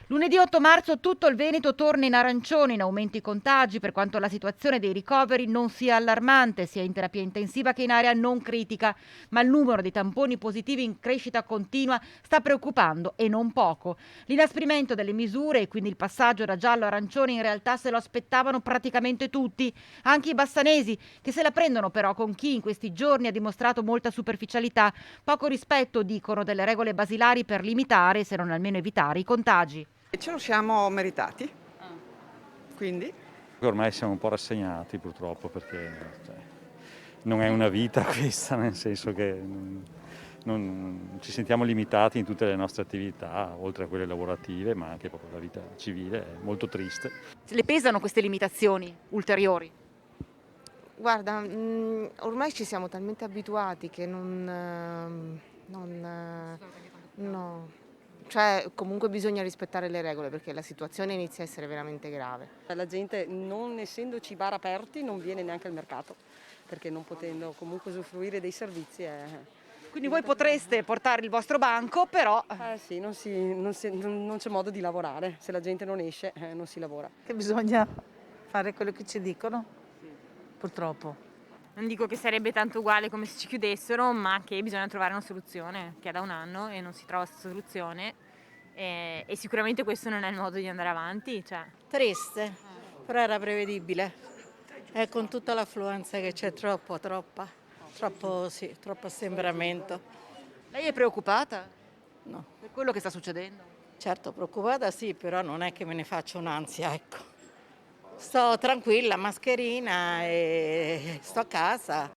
Lunedì 8 marzo tutto il Veneto torna in arancione, in aumenti i contagi, per quanto la situazione dei ricoveri non sia allarmante, sia in terapia intensiva che in area non critica, ma il numero di tamponi positivi in crescita continua sta preoccupando e non poco. L'inasprimento delle misure e quindi il passaggio da giallo a arancione in realtà se lo aspettavano praticamente tutti, anche i bassanesi, che se la prendono però con chi in questi giorni ha dimostrato molta superficialità, poco rispetto, dicono, delle regole basilari per limitare, se non almeno evitare, i contagi. E ce lo siamo meritati, quindi Ormai siamo un po' rassegnati purtroppo perché non è una vita questa, nel senso che ci sentiamo limitati in tutte le nostre attività, oltre a quelle lavorative, ma anche proprio la vita civile è molto triste. Le pesano queste limitazioni ulteriori? Guarda, ormai ci siamo talmente abituati che no. Cioè, comunque bisogna rispettare le regole perché la situazione inizia a essere veramente grave. La gente, non essendoci bar aperti, non viene neanche al mercato, perché non potendo comunque usufruire dei servizi è... Quindi voi potreste portare il vostro banco, però Sì, non c'è modo di lavorare, se la gente non esce non si lavora. Che bisogna fare quello che ci dicono, purtroppo. Non dico che sarebbe tanto uguale come se ci chiudessero, ma che bisogna trovare una soluzione, che è da un anno e non si trova questa soluzione e sicuramente questo non è il modo di andare avanti. Cioè. Triste, però era prevedibile. E con tutta l'affluenza che c'è troppo assembramento. lei è preoccupata No, per quello che sta succedendo? certo preoccupata sì, però non è che me ne faccio un'ansia, ecco. Sto tranquilla, mascherina e sto a casa